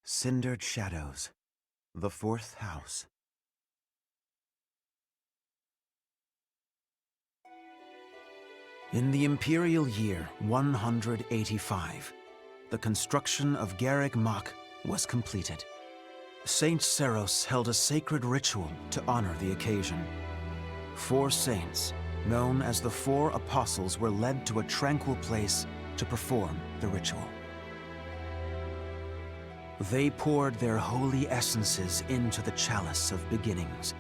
Cindered Shadows, the Fourth House. In the imperial year 185, the construction of Garreg Mach was completed. Saint Seros held a sacred ritual to honor the occasion. 4 saints, known as the 4 Apostles, were led to a tranquil place to perform the ritual. They poured their holy essences into the chalice of beginnings,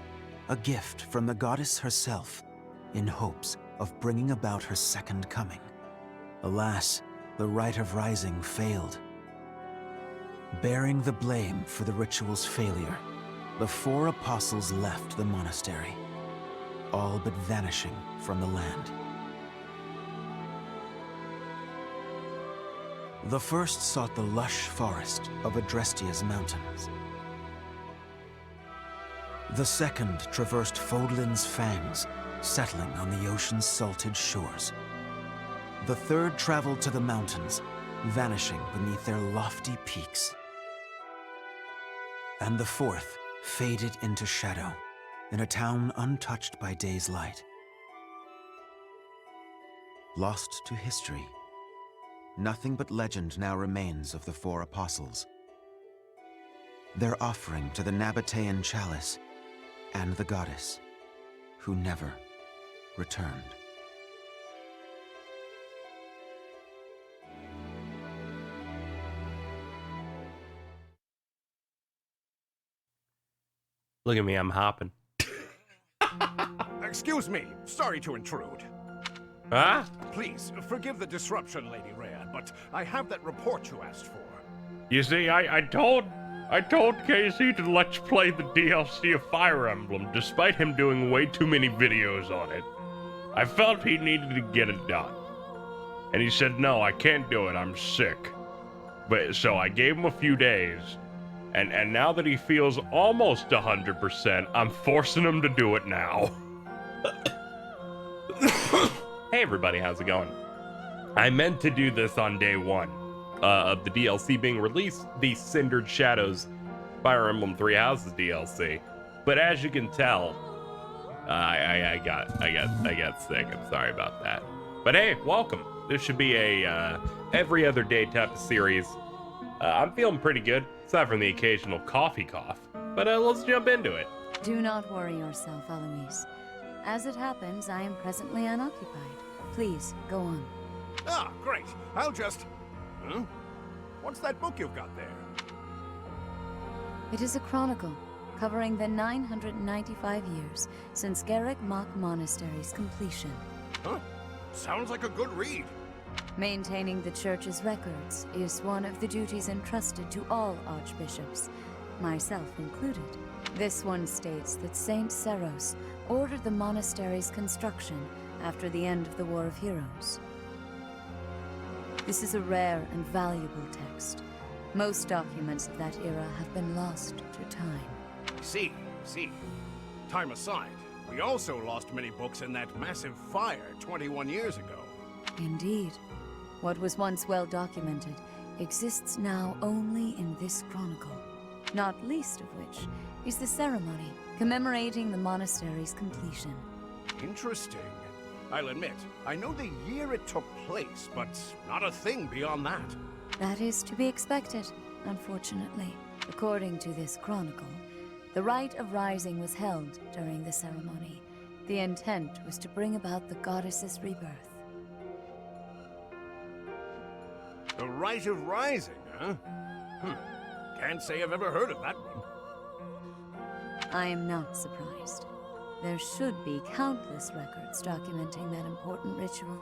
a gift from the goddess herself, in hopes of bringing about her second coming. Alas, the rite of rising failed. Bearing the blame for the ritual's failure, the 4 apostles left the monastery, all but vanishing from the land. The first sought the lush forest of Adrestia's mountains. The second traversed Fodlin's fangs, settling on the ocean's salted shores. The third traveled to the mountains, vanishing beneath their lofty peaks. And the fourth faded into shadow, in a town untouched by day's light. Lost to history, nothing but legend now remains of the 4 apostles. Their offering to the Nabatean chalice and the goddess, who never returned. Look at me, I'm hopping. Excuse me, sorry to intrude. Huh? Please, forgive the disruption, Lady Rhea, but I have that report you asked for. You see, I told KZ to let's play the DLC of Fire Emblem, despite him doing way too many videos on it. I felt he needed to get it done. And he said, no, I can't do it, I'm sick. But so I gave him a few days, and now that he feels almost 100%, I'm forcing him to do it now. Hey everybody, how's it going? I meant to do this on day 1 of the DLC being released, the Cindered Shadows Fire Emblem Three Houses DLC. But as you can tell, I got sick. I'm sorry about that. But hey, welcome. This should be a every other day type of series. I'm feeling pretty good, aside from the occasional coffee cough. But let's jump into it. Do not worry yourself, Eloise. As it happens, I am presently unoccupied. Please, go on. Ah, great. I'll just... Huh? What's that book you've got there? It is a chronicle covering the 995 years since Garreg Mach Monastery's completion. Huh? Sounds like a good read. Maintaining the church's records is one of the duties entrusted to all archbishops, myself included. This one states that Saint Seros ordered the monastery's construction after the end of the War of Heroes. This is a rare and valuable text. Most documents of that era have been lost to time. See. Time aside, we also lost many books in that massive fire 21 years ago. Indeed. What was once well documented exists now only in this chronicle, not least of which is the ceremony commemorating the monastery's completion. Interesting. I'll admit, I know the year it took place, but not a thing beyond that. That is to be expected, unfortunately. According to this chronicle, the rite of rising was held during the ceremony. The intent was to bring about the goddess's rebirth. The Rite of Rising, huh? Can't say I've ever heard of that one. I am not surprised. There should be countless records documenting that important ritual.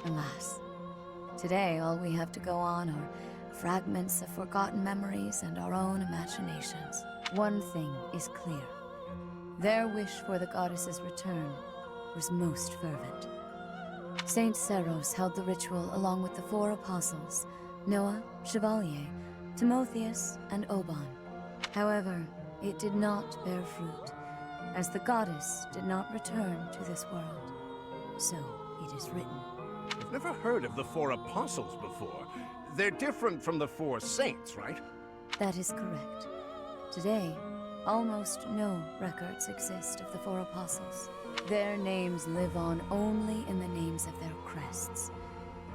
Alas, today all we have to go on are fragments of forgotten memories and our own imaginations. One thing is clear. Their wish for the goddess's return was most fervent. Saint Seros held the ritual along with the 4 apostles, Noah, Chevalier, Timotheus, and Oban. However, it did not bear fruit, as the goddess did not return to this world. So it is written. I've never heard of the 4 apostles before. They're different from the 4 saints, right? That is correct. Today, almost no records exist of the four apostles. Their names live on only in the names of their crests.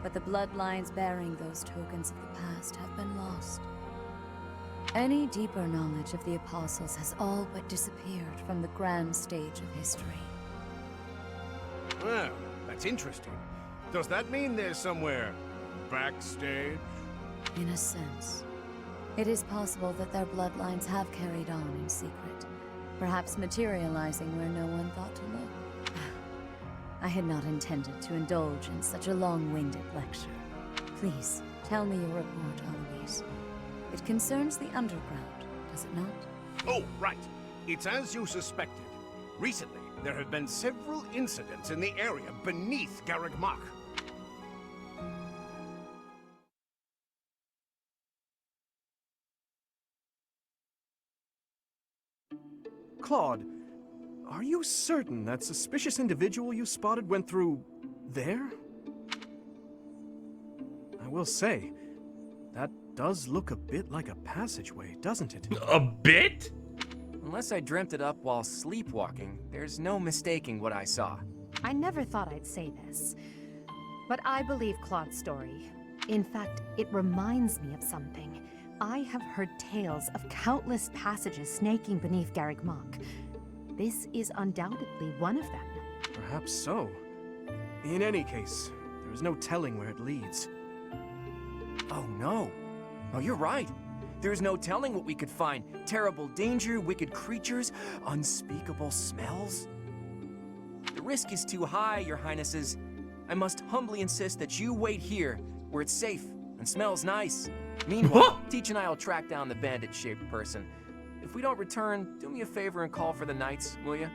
But the bloodlines bearing those tokens of the past have been lost. Any deeper knowledge of the apostles has all but disappeared from the grand stage of history. Well, that's interesting. Does that mean there's somewhere backstage? In a sense. It is possible that their bloodlines have carried on in secret, perhaps materializing where no one thought to look. I had not intended to indulge in such a long-winded lecture. Please, tell me your report, Eloise. It concerns the underground, does it not? Oh, right. It's as you suspected. Recently, there have been several incidents in the area beneath Garreg Mach. Claude, are you certain that suspicious individual you spotted went through there? I will say, that does look a bit like a passageway, doesn't it? A bit? Unless I dreamt it up while sleepwalking, there's no mistaking what I saw. I never thought I'd say this, but I believe Claude's story. In fact, it reminds me of something. I have heard tales of countless passages snaking beneath Garreg Mach. This is undoubtedly one of them. Perhaps so. In any case, there is no telling where it leads. Oh no. Oh, you're right. There's no telling what we could find. Terrible danger, wicked creatures, unspeakable smells. The risk is too high, your highnesses. I must humbly insist that you wait here, where it's safe and smells nice. Meanwhile, Teach and I'll track down the bandit-shaped person. If we don't return, do me a favor and call for the knights, will you?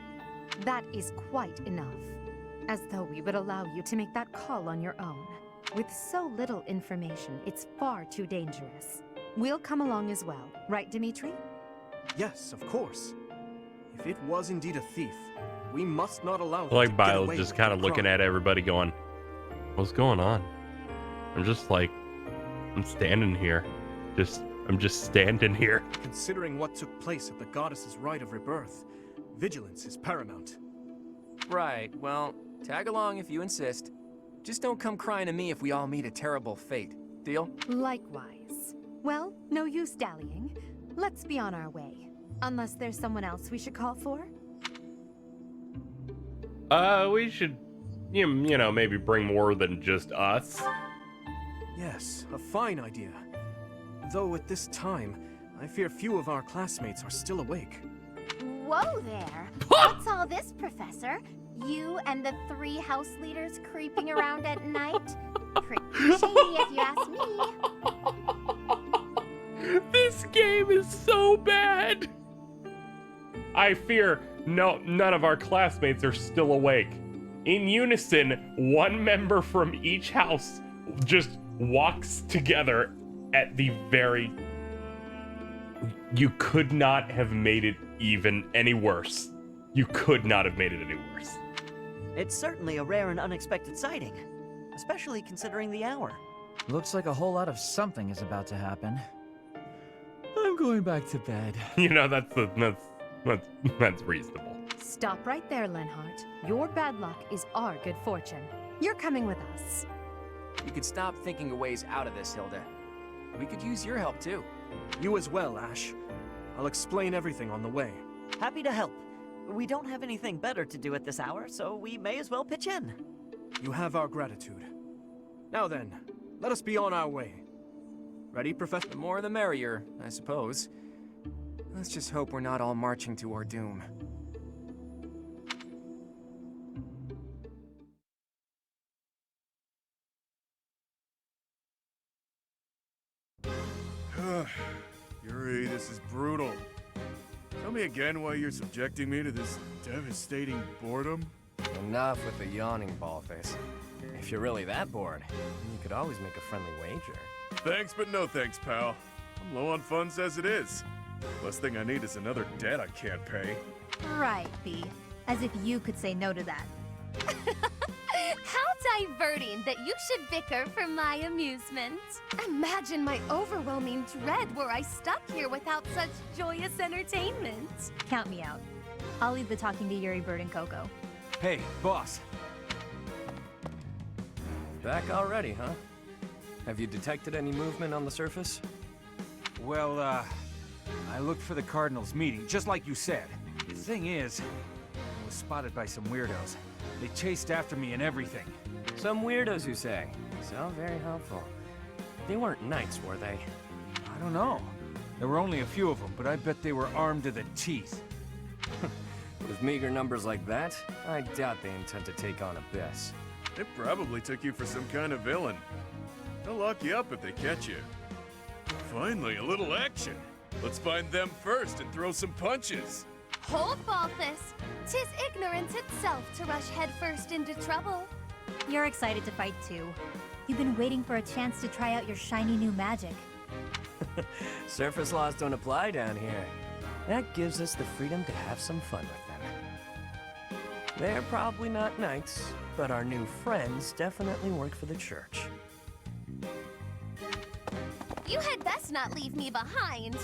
That is quite enough. As though we would allow you to make that call on your own. With so little information, it's far too dangerous. We'll come along as well, right, Dimitri? Yes, of course. If it was indeed a thief, we must not allow Like them to get Biles away just with kind their of looking crime. at everybody going, what's going on? I'm just like, I'm standing here. I'm just standing here. Considering what took place at the goddess's rite of rebirth, vigilance is paramount. Right, well, tag along if you insist. Just don't come crying to me if we all meet a terrible fate. Deal? Likewise. Well, no use dallying. Let's be on our way. Unless there's someone else we should call for? We should, you know, maybe bring more than just us. Yes, a fine idea. Though at this time, I fear few of our classmates are still awake. Whoa there! What's all this, Professor? You and the 3 house leaders creeping around at night? Pretty shady if you ask me. This game is so bad. I fear none of our classmates are still awake. In unison, one member from each house just walks together at the very... You could not have made it even any worse. You could not have made it any worse. It's certainly a rare and unexpected sighting, especially considering the hour. Looks like a whole lot of something is about to happen. I'm going back to bed. You know, that's reasonable. Stop right there, Lenhart. Your bad luck is our good fortune. You're coming with us. You could stop thinking of ways out of this, Hilda. We could use your help, too. You as well, Ash. I'll explain everything on the way. Happy to help. We don't have anything better to do at this hour, so we may as well pitch in. You have our gratitude. Now then, let us be on our way. Ready, Professor? The more the merrier, I suppose. Let's just hope we're not all marching to our doom. Yuri, this is brutal. Tell me again why you're subjecting me to this devastating boredom? Enough with the yawning, ballface. If you're really that bored, you could always make a friendly wager. Thanks, but no thanks, pal. I'm low on funds as it is. Last thing I need is another debt I can't pay. Right, B. As if you could say no to that. How diverting that you should bicker for my amusement. Imagine my overwhelming dread were I stuck here without such joyous entertainment. Count me out. I'll leave the talking to Yuri, Bird, and Coco. Hey, boss. Back already, huh? Have you detected any movement on the surface? Well, I looked for the Cardinals meeting, just like you said. The thing is, I was spotted by some weirdos. They chased after me and everything. Some weirdos, you say? So very helpful. They weren't knights, were they? I don't know. There were only a few of them, but I bet they were armed to the teeth. With meager numbers like that, I doubt they intend to take on Abyss. They probably took you for some kind of villain. They'll lock you up if they catch you. Finally, a little action. Let's find them first and throw some punches. Hold, Balthus. 'Tis ignorance itself to rush headfirst into trouble. You're excited to fight too. You've been waiting for a chance to try out your shiny new magic. Surface laws don't apply down here. That gives us the freedom to have some fun with them. They're probably not knights, but our new friends definitely work for the church. You had best not leave me behind.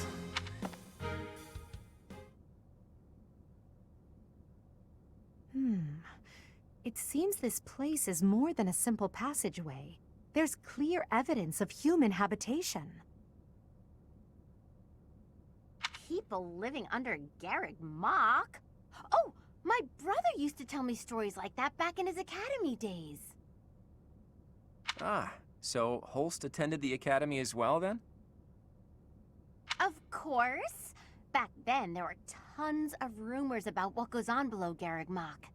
It seems this place is more than a simple passageway. There's clear evidence of human habitation. People living under Garrick Mock? Oh, my brother used to tell me stories like that back in his academy days. Ah, so Holst attended the academy as well, then? Of course. Back then, there were tons of rumors about what goes on below Garrick Mock.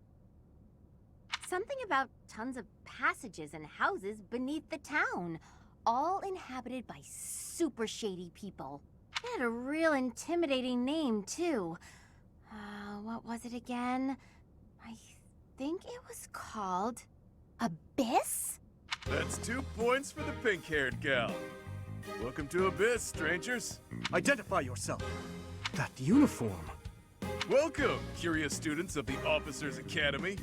Something about tons of passages and houses beneath the town, all inhabited by super shady people. It had a real intimidating name, too. What was it again? I think it was called Abyss? That's 2 points for the pink-haired gal. Welcome to Abyss, strangers. Identify yourself. That uniform. Welcome, curious students of the Officers' Academy.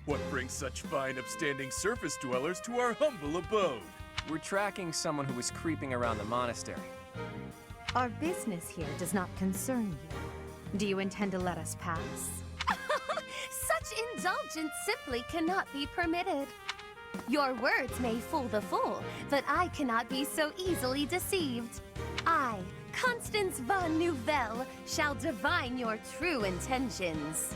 What brings such fine, upstanding surface dwellers to our humble abode? We're tracking someone who was creeping around the monastery. Our business here does not concern you. Do you intend to let us pass? Such indulgence simply cannot be permitted. Your words may fool the fool, but I cannot be so easily deceived. I, Constance von Nouvelle, shall divine your true intentions.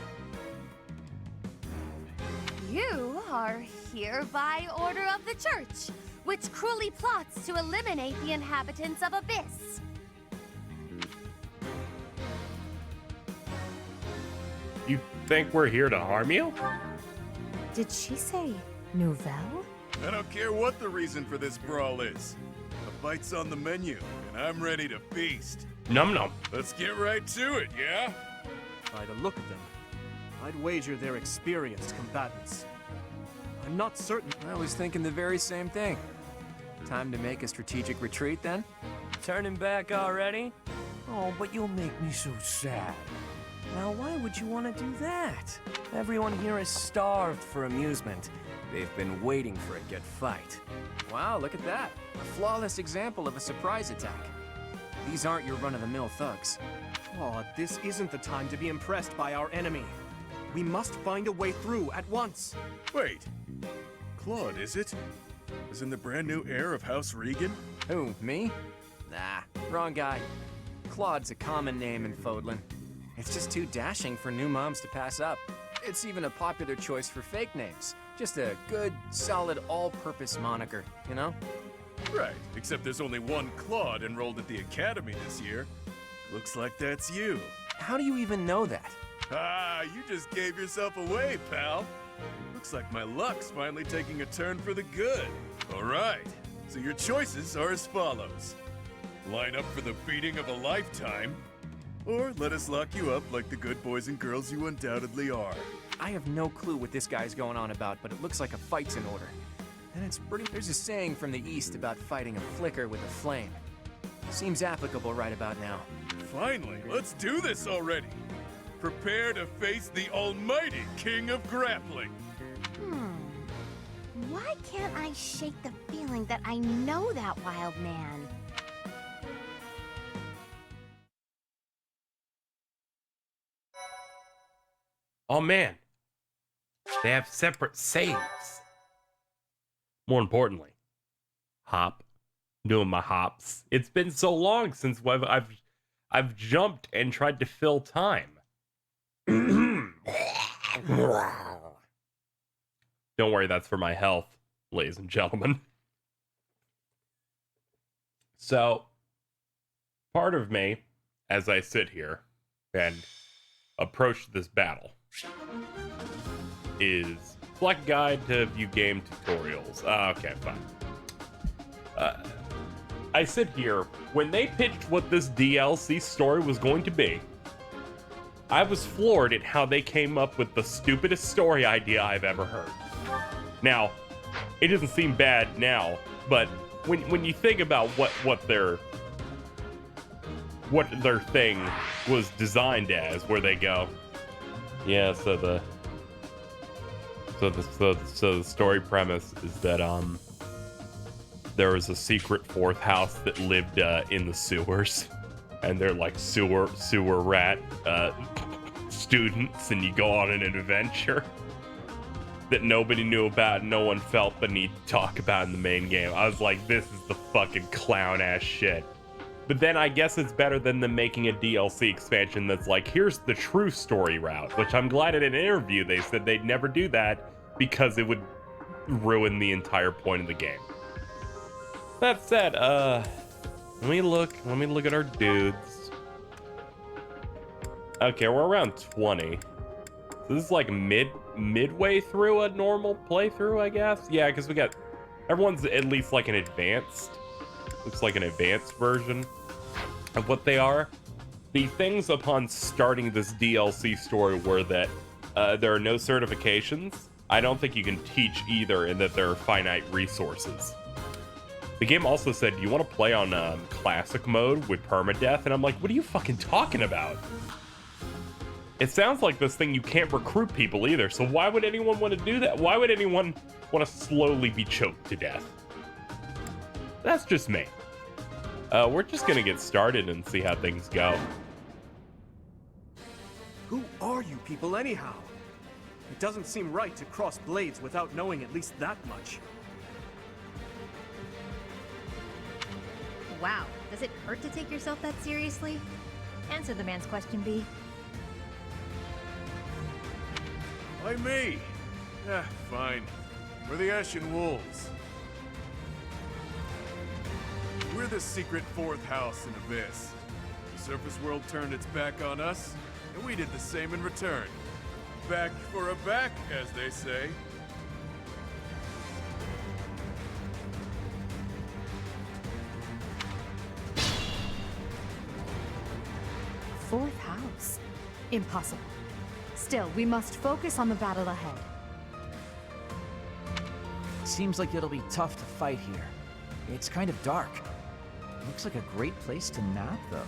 You are here by order of the Church, which cruelly plots to eliminate the inhabitants of Abyss. You think we're here to harm you? Did she say Nouvelle? I don't care what the reason for this brawl is. A bite's on the menu, and I'm ready to feast. Num num. Let's get right to it, yeah? By the look of them, I'd wager they're experienced combatants. I'm not certain. I was thinking the very same thing. Time to make a strategic retreat, then? Turning back already? Oh, but you'll make me so sad. Now, why would you want to do that? Everyone here is starved for amusement. They've been waiting for a good fight. Wow, look at that. A flawless example of a surprise attack. These aren't your run-of-the-mill thugs. Claude, this isn't the time to be impressed by our enemy. We must find a way through at once. Wait. Claude, is it? As in the brand new heir of House Regan? Who, me? Nah, wrong guy. Claude's a common name in Fodlan. It's just too dashing for new moms to pass up. It's even a popular choice for fake names. Just a good, solid, all-purpose moniker, you know? Right, except there's only one Claude enrolled at the academy this year. Looks like that's you. How do you even know that? Ah, you just gave yourself away, pal. Looks like my luck's finally taking a turn for the good. All right, so your choices are as follows. Line up for the beating of a lifetime, or let us lock you up like the good boys and girls you undoubtedly are. I have no clue what this guy's going on about, but it looks like a fight's in order. And it's pretty... There's a saying from the East about fighting a flicker with a flame. Seems applicable right about now. Finally, let's do this already. Prepare to face the almighty King of Grappling. Why can't I shake the feeling that I know that wild man? Oh man, they have separate saves. More importantly, hop, doing my hops. It's been so long since I've jumped and tried to fill time. Don't worry, that's for my health, ladies and gentlemen. So, part of me, as I sit here and approach this battle, is select guide to view game tutorials. Okay, fine. I sit here, when they pitched what this DLC story was going to be, I was floored at how they came up with the stupidest story idea I've ever heard. Now, it doesn't seem bad now, but when you think about what their thing was designed as, where they go, yeah, so the story premise is that there was a secret fourth house that lived in the sewers, and they're like sewer rat students, and you go on an adventure that nobody knew about, no one felt the need to talk about in the main game. I was like, this is the fucking clown ass shit. But then I guess it's better than them making a DLC expansion that's like, here's the true story route, which I'm glad in an interview they said they'd never do that because it would ruin the entire point of the game. That said, let me look at our dudes. Okay, we're around 20. So this is like midway through a normal playthrough, I guess. Yeah, because we got everyone's at least like an advanced. Looks like an advanced version of what they are. The things upon starting this DLC story were that there are no certifications. I don't think you can teach either, and that there are finite resources. The game also said, do you want to play on classic mode with permadeath? And I'm like, what are you fucking talking about? It sounds like this thing you can't recruit people either, so why would anyone want to do that? Why would anyone want to slowly be choked to death? That's just me. We're just gonna get started and see how things go. Who are you people anyhow? It doesn't seem right to cross blades without knowing at least that much. Wow, does it hurt to take yourself that seriously? Answer the man's question, B. Why me? Fine. We're the Ashen Wolves. We're the secret fourth house in Abyss. The surface world turned its back on us, and we did the same in return. Back for a back, as they say. Fourth house? Impossible. Still, we must focus on the battle ahead. Seems like it'll be tough to fight here. It's kind of dark. Looks like a great place to nap, though.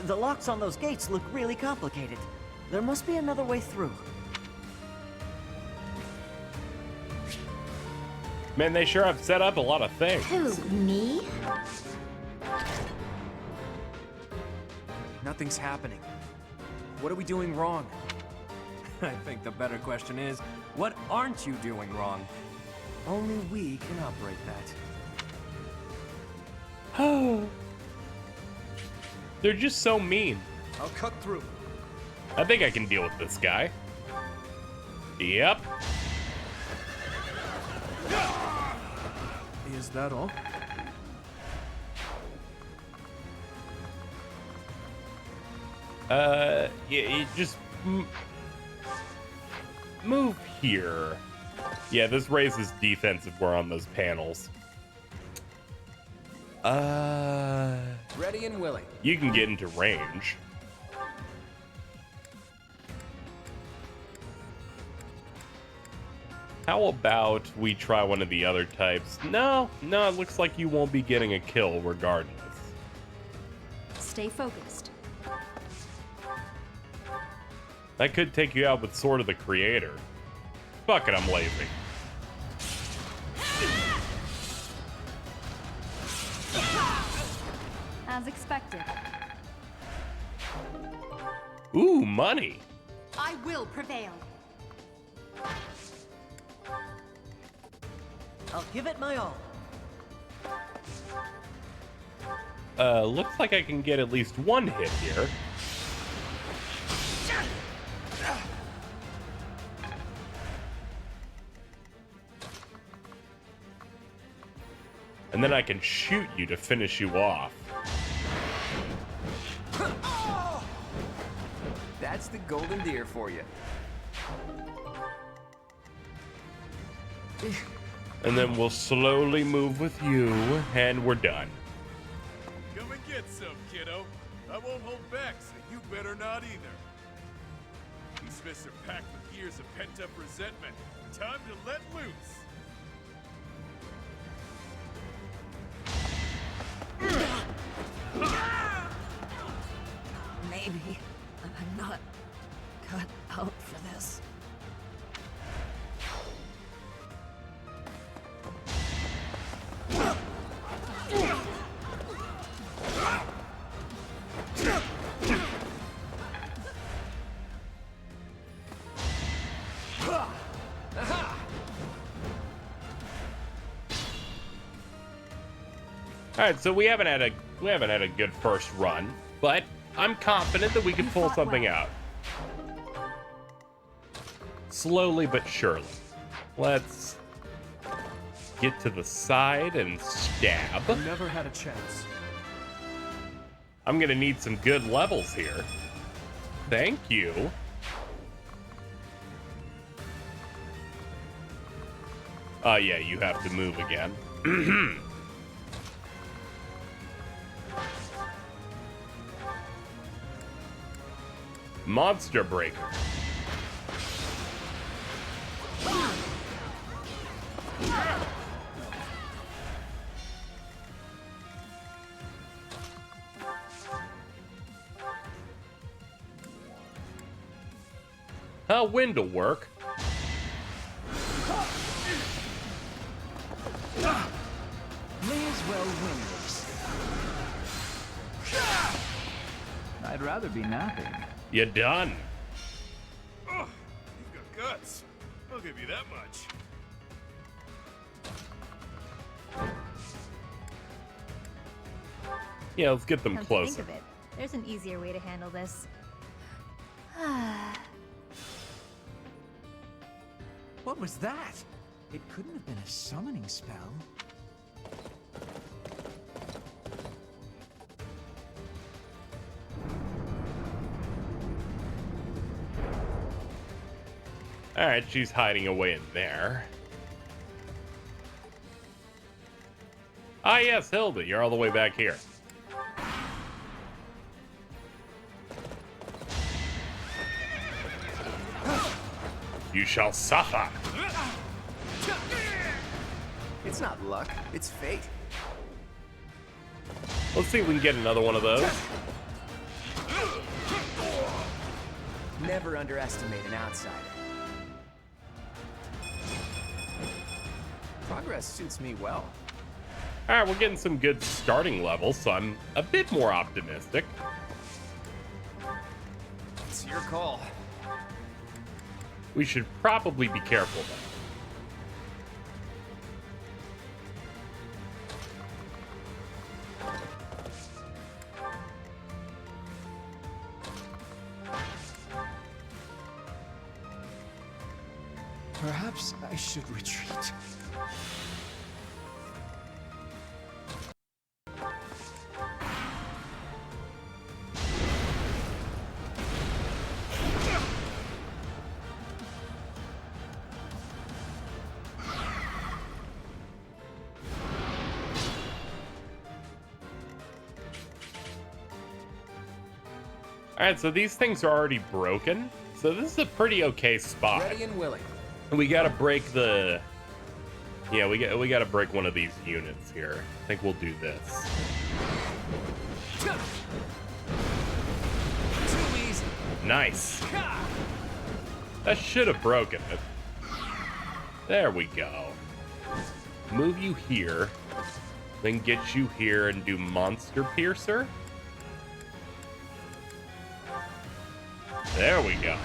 The locks on those gates look really complicated. There must be another way through. Man, they sure have set up a lot of things. Who, me? Nothing's happening. What are we doing wrong? I think the better question is, what aren't you doing wrong? Only we can operate that. Oh. They're just so mean. I'll cut through. I think I can deal with this guy. Yep. Is that all? Yeah, you just move here. Yeah, this raises defense if we're on those panels. Ready and willing. You can get into range. How about we try one of the other types? No, it looks like you won't be getting a kill regardless. Stay focused. That could take you out with Sword of the Creator. Fuck it, I'm lazy. As expected. Ooh, money. I will prevail. I'll give it my all. Looks like I can get at least one hit here. And then I can shoot you to finish you off. That's the golden deer for you. And then we'll slowly move with you, and we're done. Come and get some, kiddo. I won't hold back, so you better not either. These fists are packed with years of pent-up resentment. Time to let loose. Maybe I'm not cut out for this. All right, so we haven't had a good first run, but I'm confident that we can pull something out. Slowly but surely. Let's get to the side and stab. Never had a chance. I'm gonna need some good levels here. Thank you. Yeah, you have to move again. Monster Breaker. Wind will work. May as well win this. I'd rather be napping. You done? Oh, you've got guts. I'll give you that much. Yeah, let's get them Come to closer. think of it, there's an easier way to handle this. What was that? It couldn't have been a summoning spell. All right, she's hiding away in there. Ah, yes, Hilda, you're all the way back here. You shall suffer. It's not luck, it's fate. Let's see if we can get another one of those. Never underestimate an outsider. Progress suits me well. All right, we're getting some good starting levels, so I'm a bit more optimistic. It's your call. We should probably be careful, though. Perhaps I should retreat. Alright, so these things are already broken. So this is a pretty okay spot. Ready and willing. We gotta break the... Yeah, we gotta break one of these units here. I think we'll do this. Too easy. Nice. That should have broken it. There we go. Move you here. Then get you here and do Monster Piercer. There we go.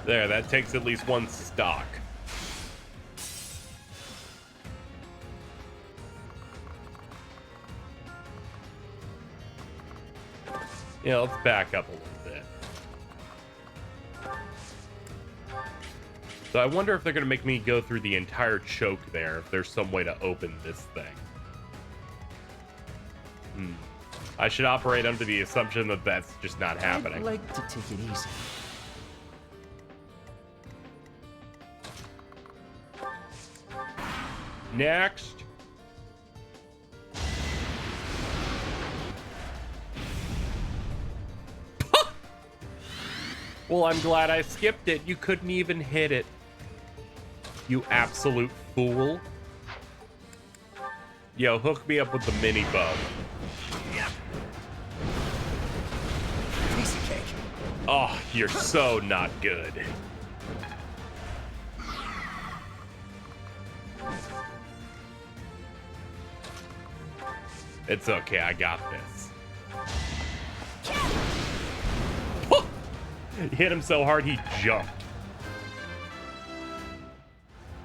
There, that takes at least one stock. Yeah, let's back up a little bit. So I wonder if they're going to make me go through the entire choke there, if there's some way to open this thing. I should operate under the assumption that that's just not happening. I'd like to take it easy. Next. Well, I'm glad I skipped it. You couldn't even hit it. You absolute fool. Yo, hook me up with the mini bow. Piece of cake. Oh, you're so not good. It's okay, I got this. He hit him so hard he jumped.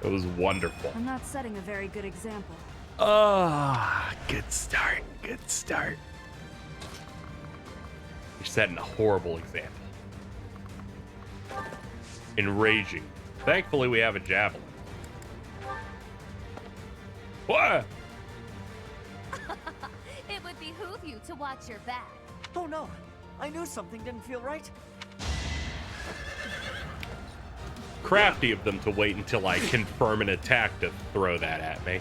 It was wonderful. I'm not setting a very good example. Ah, good start, good start. You're setting a horrible example. Enraging. Thankfully, we have a javelin. What? It would behoove you to watch your back. Oh no, I knew something didn't feel right. Crafty of them to wait until I confirm an attack to throw that at me.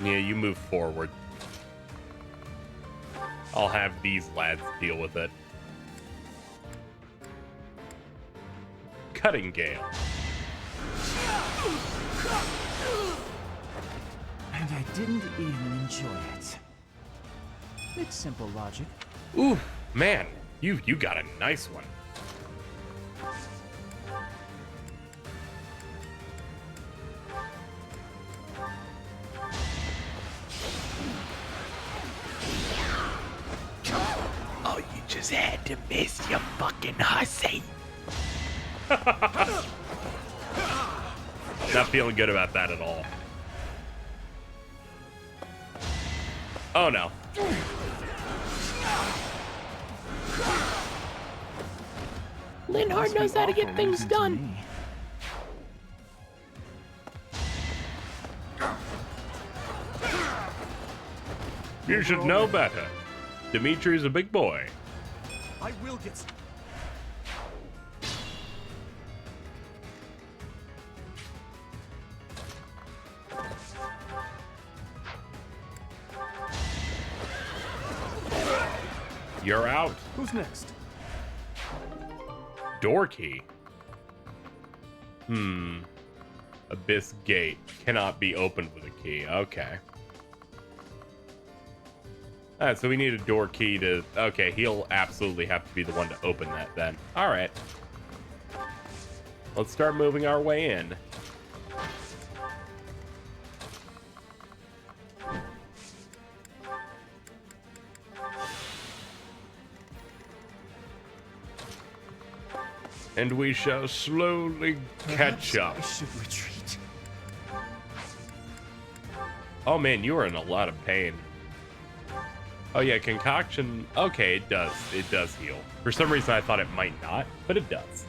Yeah, you move forward. I'll have these lads deal with it. Cutting Gale. And I didn't even enjoy it. It's simple logic. Ooh, man, you got a nice one. Oh, you just had to miss, you fucking hussy. Not feeling good about that at all. Oh no. Linhardt knows how to get things done. You should know better. Dimitri's a big boy. I will get some. You're out. Who's next? Door key. Abyss gate cannot be opened with a key. Okay. Alright, so we need a door key to... Okay, he'll absolutely have to be the one to open that then. Alright. Let's start moving our way in. And we shall slowly catch up. I should retreat. Oh man, you are in a lot of pain. Oh yeah, concoction. Okay, it does. It does heal. For some reason, I thought it might not, but it does.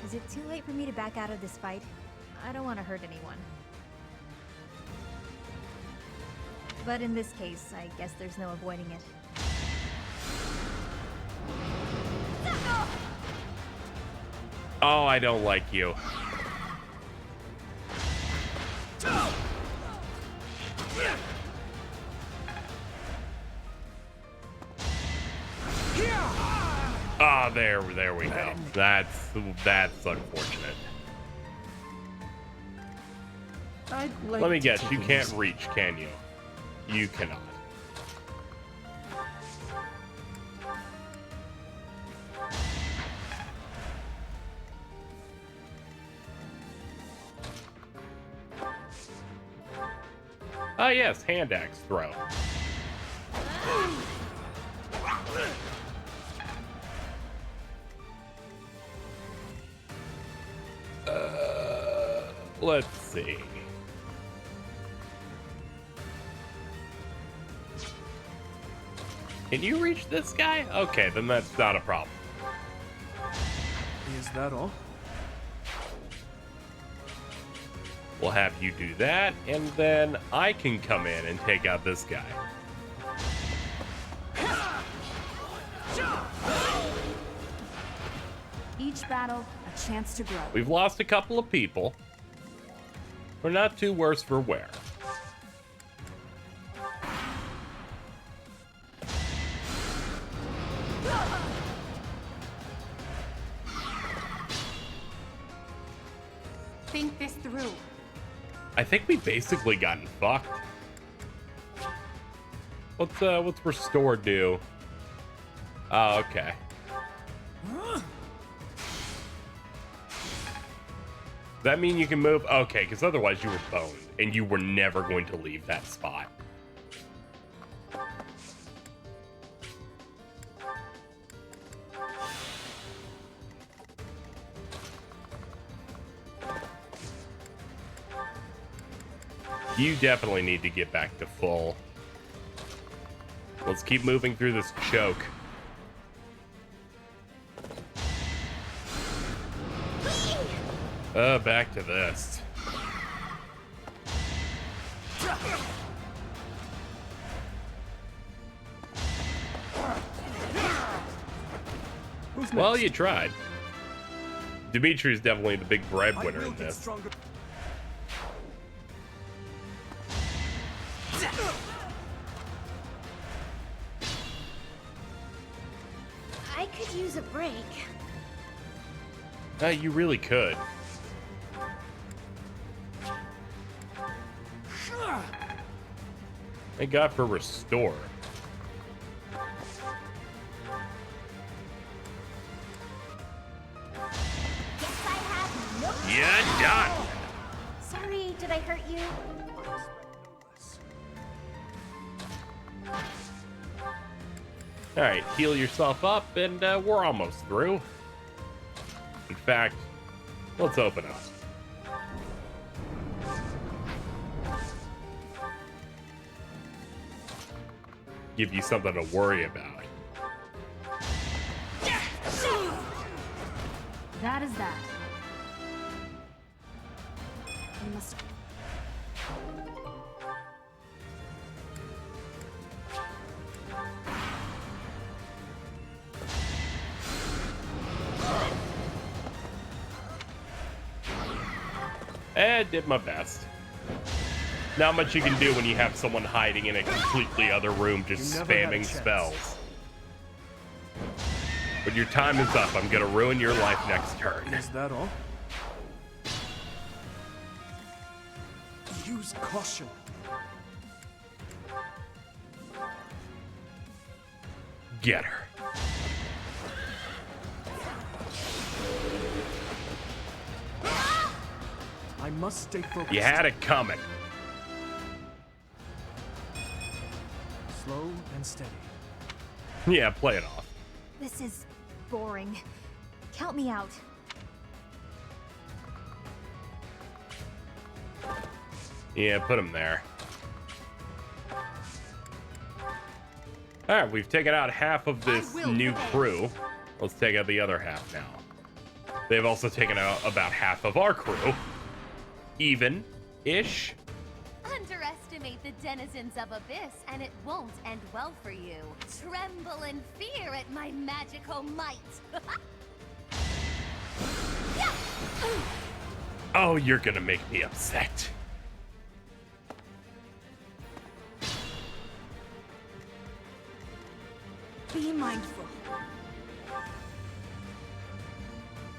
Is it too late for me to back out of this fight? I don't want to hurt anyone. But in this case, I guess there's no avoiding it. Oh, I don't like you. Ah, there we go. That's unfortunate. I'd like Let me to guess, take you it can't easy. reach, can you? You cannot. Ah, yes, hand axe throw. Let's see. Can you reach this guy? Okay, then that's not a problem. Is that all? We'll have you do that, and then I can come in and take out this guy. Each battle, a chance to grow. We've lost a couple of people. We're not too worse for wear. Think this through. I think we basically gotten fucked. What's restore do? Oh, okay. Does that mean you can move? Okay, because otherwise you were boned, and you were never going to leave that spot. You definitely need to get back to full. Let's keep moving through this choke. Back to this. Well, you tried. Dimitri's definitely the big breadwinner in this. I could use a break. You really could. Thank God for restore. You're done. Sorry, did I hurt you? All right, heal yourself up, and we're almost through. In fact, let's open up. Give you something to worry about. That is that. We must. Did my best. Not much you can do when you have someone hiding in a completely other room just spamming spells. But your time is up. I'm gonna ruin your life next turn. Is that all? Use caution. Get her. I must stay focused. You had it coming. Slow and steady. Yeah, play it off. This is boring. Count me out. Yeah, put him there. Alright, we've taken out half of this new crew. Let's take out the other half now. They've also taken out about half of our crew. Even-ish. Underestimate the denizens of Abyss, and it won't end well for you. Tremble in fear at my magical might. Oh, you're gonna make me upset. Be mindful.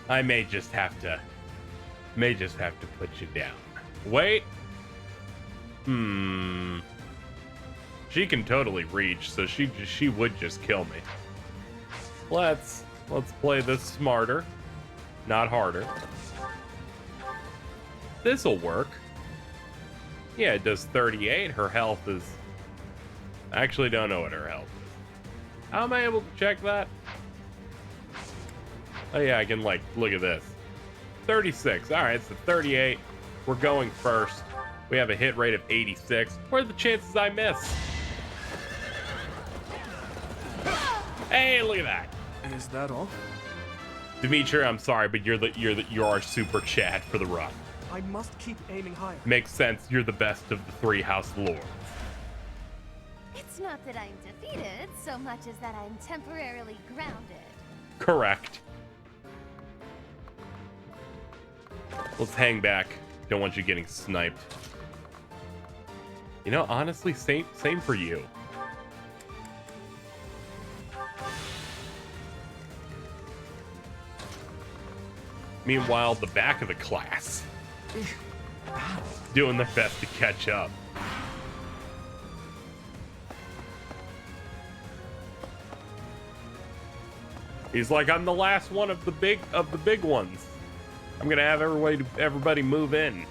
I may just have to put you down. Wait, She can totally reach, so she would just kill me. Let's play this smarter, not harder. This'll work. Yeah, it does 38. Her health is... I actually don't know what her health is. How am I able to check that? Oh yeah, I can, like, look at this. 36. Alright, so 38. We're going first. We have a hit rate of 86. What are the chances I miss? Hey, look at that. Is that all? Dimitri, I'm sorry, but you're our super chat for the run. I must keep aiming higher. Makes sense. You're the best of the Three House Lords. It's not that I'm defeated, so much as that I'm temporarily grounded. Correct. Let's hang back. Don't want you getting sniped. You know, honestly, same for you. Meanwhile, the back of the class doing their best to catch up. He's like, I'm the last one of the big ones. I'm gonna have everybody move in.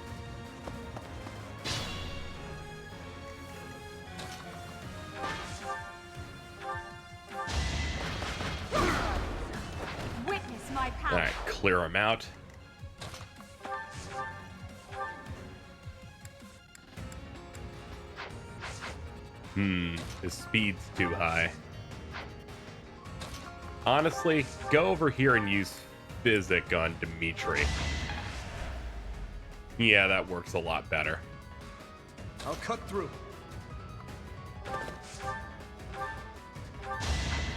Witness my power. All right, clear him out. His speed's too high. Honestly, go over here and use Physic on Dimitri. Yeah, that works a lot better. I'll cut through.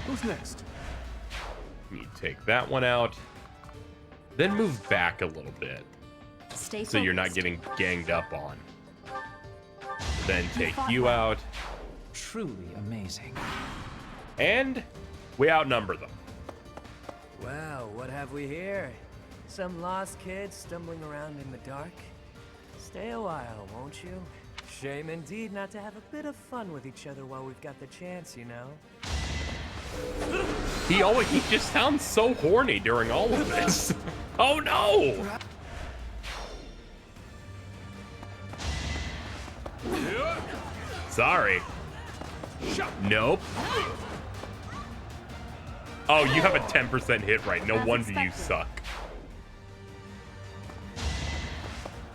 Who's next? You take that one out. Then move back a little bit. Stay so you're not getting ganged up on. Then take you out. Truly amazing. And we outnumber them. Well, what have we here? Some lost kids stumbling around in the dark? Stay a while, won't you? Shame indeed not to have a bit of fun with each other while we've got the chance, you know? He just sounds so horny during all of this. Oh no! Sorry. Nope. Oh, you have a 10% hit rate. No wonder you suck.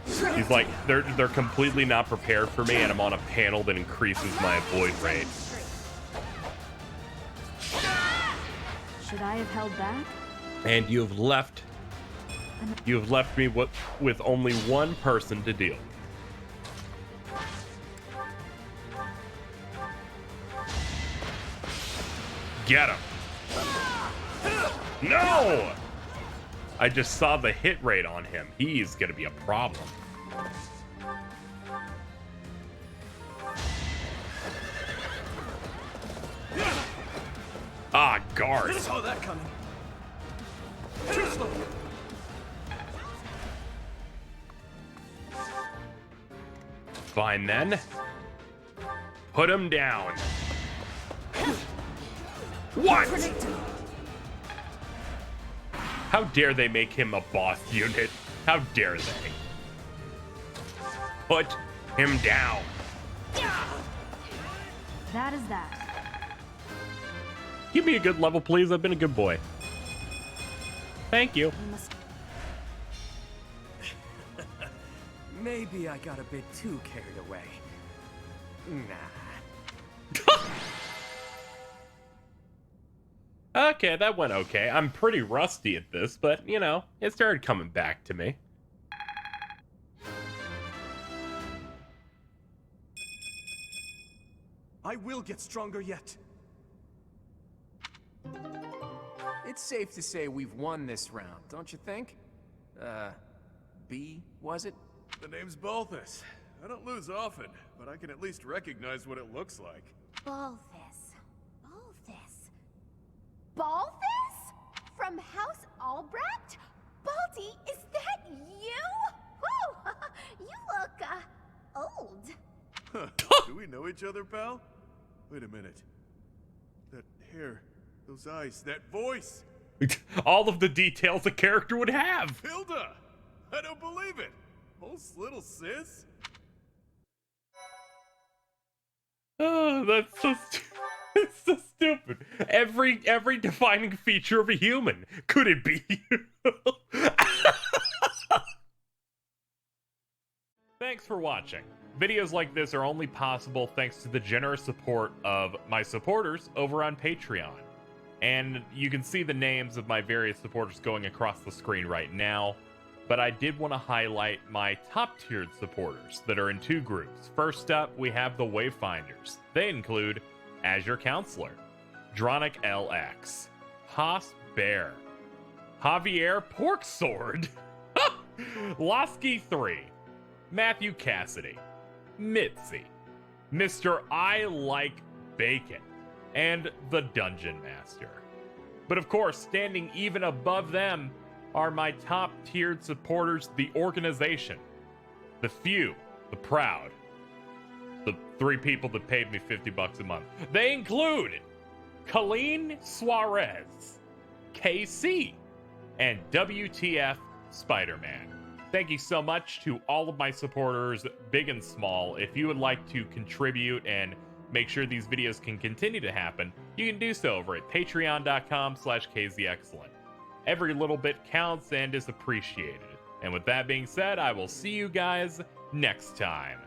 He's like, they're completely not prepared for me, and I'm on a panel that increases my avoid rate. Should I have held back? And you have left me with only one person to deal with. Get him. No! I just saw the hit rate on him. He's gonna be a problem. Ah, guard. I saw that coming. Too slow. Fine then. Put him down. What? How dare they make him a boss unit? How dare they? Put him down. That is that. Give me a good level, please. I've been a good boy. Thank you. Maybe I got a bit too carried away. Nah. Okay, that went okay. I'm pretty rusty at this, but, you know, it started coming back to me. I will get stronger yet. It's safe to say we've won this round, don't you think? B, was it? The name's Balthus. I don't lose often, but I can at least recognize what it looks like. Balthus. Balthus? From House Albrecht? Baldy, is that you? Whew! You look, old. each other, pal? Wait a minute. That hair, those eyes, that voice. All of the details a character would have. Hilda! I don't believe it. Oh, little sis. Oh, that's so it's so stupid. Every defining feature of a human. Could it be you? Thanks for watching. Videos like this are only possible thanks to the generous support of my supporters over on Patreon. And you can see the names of my various supporters going across the screen right now. But I did want to highlight my top-tiered supporters that are in two groups. First up, we have the Wayfinders. They include Azure Counselor, Dronic LX, Haas Bear, Javier Porksword, Losky 3, Matthew Cassidy, Mitzi, Mr. I Like Bacon, and the Dungeon Master. But of course, standing even above them are my top-tiered supporters, the organization, the few, the proud, the 3 people that paid me $50 a month. They include Colleen Suarez, KC, and WTF Spider-Man. Thank you so much to all of my supporters, big and small. If you would like to contribute and make sure these videos can continue to happen, you can do so over at patreon.com/KZXcellent. Every little bit counts and is appreciated. And with that being said, I will see you guys next time.